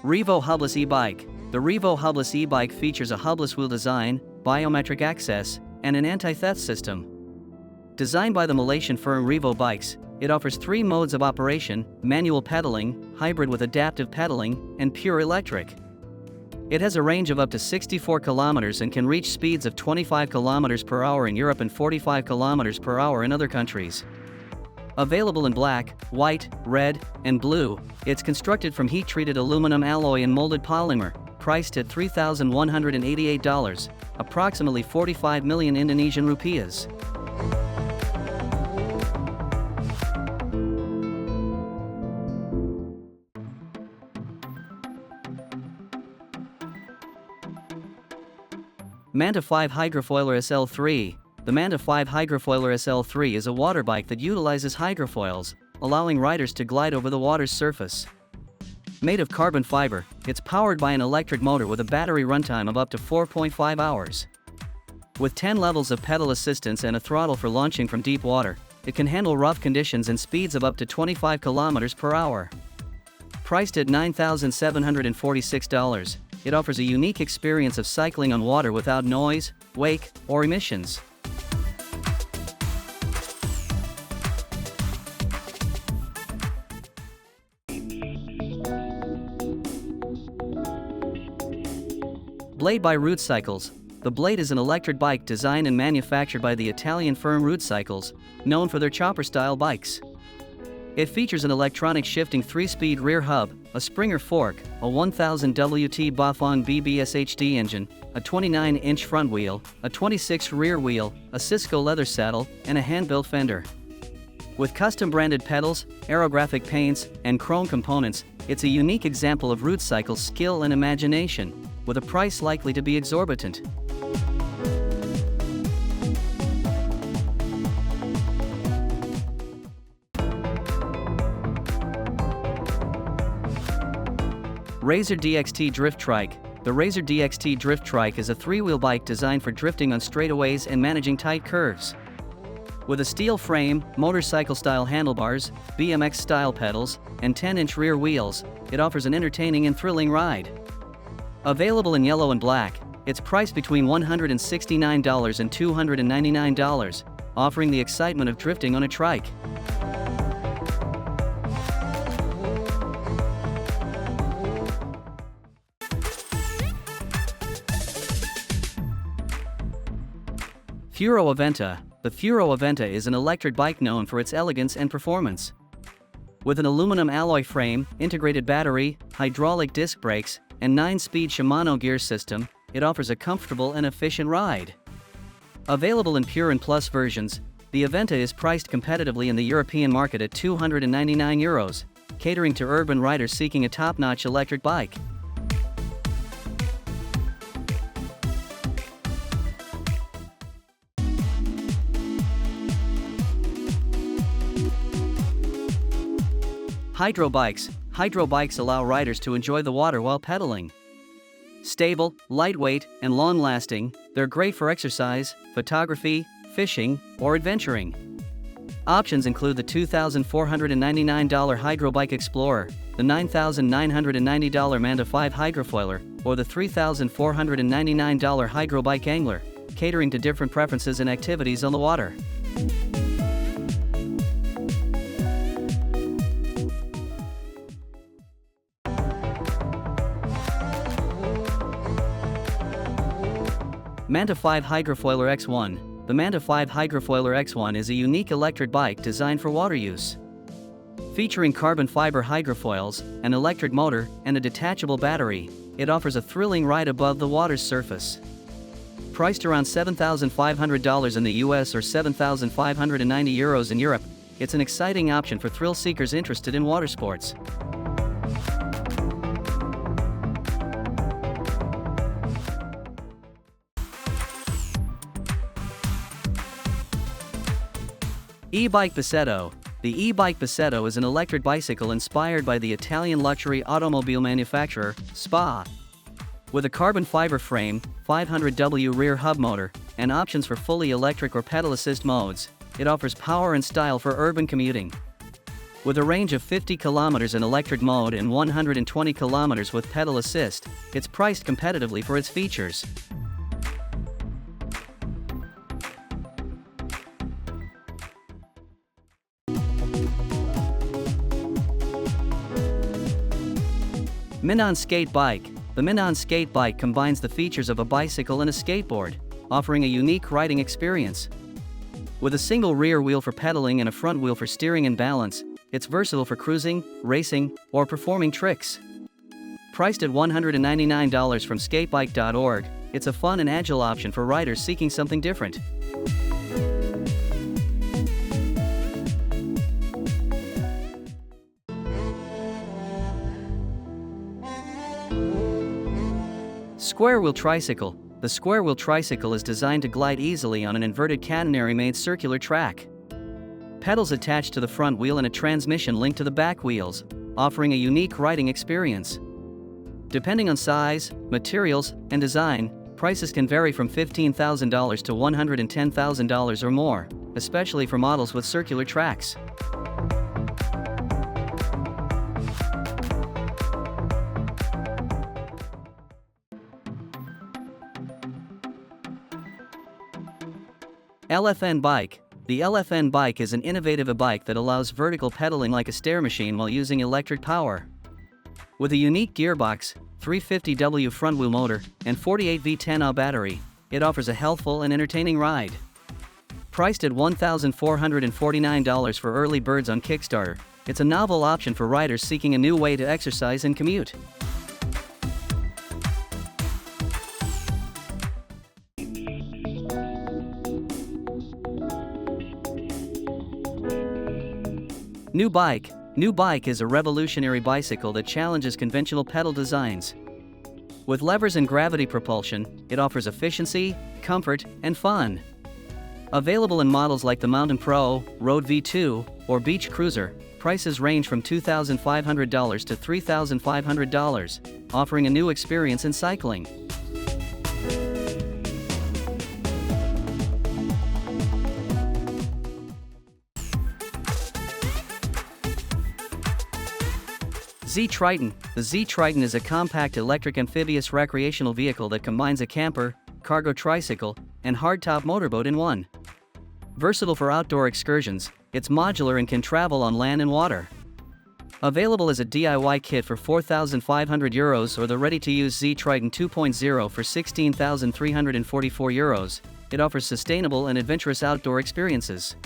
Revo Hubless e-bike. The Revo Hubless e-bike features a hubless wheel design, biometric access, and an anti-theft system. Designed by the Malaysian firm Revo Bikes, it offers 3 modes of operation: manual pedaling, hybrid with adaptive pedaling, and pure electric. It has a range of up to 64 kilometers and can reach speeds of 25 kilometers per hour in Europe and 45 kilometers per hour in other countries. Available in black, white, red, and blue, it's constructed from heat-treated aluminum alloy and molded polymer, priced at $3,188, approximately 45 million Indonesian rupiahs. Manta 5 Hydrofoiler SL3. The Manta 5 Hydrofoiler SL3 is a water bike that utilizes hydrofoils, allowing riders to glide over the water's surface. Made of carbon fiber, it's powered by an electric motor with a battery runtime of up to 4.5 hours. With 10 levels of pedal assistance and a throttle for launching from deep water, it can handle rough conditions and speeds of up to 25 kilometers per hour. Priced at $9,746, it offers a unique experience of cycling on water without noise, wake, or emissions. Blade by Tricycles. The Blade is an electric bike designed and manufactured by the Italian firm Tricycle, known for their chopper-style bikes. It features an electronic shifting 3-speed rear hub, a Springer fork, a 1000 WT Bafang BBS HD engine, a 29-inch front wheel, a 26 rear wheel, a Cisco leather saddle, and a hand-built fender. With custom-branded pedals, aerographic paints, and chrome components, it's a unique example of Tricycle's skill and imagination, with a price likely to be exorbitant. Razer DXT Drift Trike. The Razer DXT Drift Trike is a 3-wheel bike designed for drifting on straightaways and managing tight curves. With a steel frame, motorcycle-style handlebars, BMX-style pedals, and 10-inch rear wheels, it offers an entertaining and thrilling ride. Available in yellow and black, it's priced between $169 and $299, offering the excitement of drifting on a trike. Furo Aventa. The Furo Aventa is an electric bike known for its elegance and performance. With an aluminum alloy frame, integrated battery, hydraulic disc brakes, and 9-speed Shimano gear system, it offers a comfortable and efficient ride. Available in Pure and Plus versions, the Aventa is priced competitively in the European market at €299, catering to urban riders seeking a top-notch electric bike. Hydro bikes. Hydro bikes allow riders to enjoy the water while pedaling. Stable, lightweight, and long-lasting, they're great for exercise, photography, fishing, or adventuring. Options include the $2,499 Hydro Bike Explorer, the $9,990 Manta 5 Hydrofoiler, or the $3,499 Hydro Bike Angler, catering to different preferences and activities on the water. Manta 5 Hydrofoiler X1. The Manta 5 Hydrofoiler X1 is a unique electric bike designed for water use. Featuring carbon fiber hydrofoils, an electric motor, and a detachable battery, it offers a thrilling ride above the water's surface. Priced around $7,500 in the US or €7,590 in Europe, it's an exciting option for thrill seekers interested in water sports. eBike Bissetto. The eBike Bissetto is an electric bicycle inspired by the Italian luxury automobile manufacturer, SPA. With a carbon fiber frame, 500W rear hub motor, and options for fully electric or pedal assist modes, it offers power and style for urban commuting. With a range of 50 kilometers in electric mode and 120 kilometers with pedal assist, it's priced competitively for its features. Minson Skate Bike. The Minson Skate Bike combines the features of a bicycle and a skateboard, offering a unique riding experience. With a single rear wheel for pedaling and a front wheel for steering and balance, it's versatile for cruising, racing, or performing tricks. Priced at $199 from skatebike.org, it's a fun and agile option for riders seeking something different. Square Wheel Tricycle. The Square Wheel Tricycle is designed to glide easily on an inverted catenary-made circular track. Pedals attached to the front wheel and a transmission linked to the back wheels, offering a unique riding experience. Depending on size, materials, and design, prices can vary from $15,000 to $110,000 or more, especially for models with circular tracks. LFN Bike. The LFN Bike is an innovative e-bike that allows vertical pedaling like a stair machine while using electric power. With a unique gearbox, 350W front wheel motor, and 48V 10Ah battery, it offers a healthful and entertaining ride. Priced at $1,449 for early birds on Kickstarter, it's a novel option for riders seeking a new way to exercise and commute. New Bike. New Bike is a revolutionary bicycle that challenges conventional pedal designs. With levers and gravity propulsion, it offers efficiency, comfort, and fun. Available in models like the Mountain Pro, Road V2, or Beach Cruiser, prices range from $2,500 to $3,500, offering a new experience in cycling. Z-Triton. The Z-Triton is a compact electric amphibious recreational vehicle that combines a camper, cargo tricycle, and hardtop motorboat in one. Versatile for outdoor excursions, it's modular and can travel on land and water. Available as a DIY kit for €4,500 or the ready-to-use Z-Triton 2.0 for €16,344, it offers sustainable and adventurous outdoor experiences.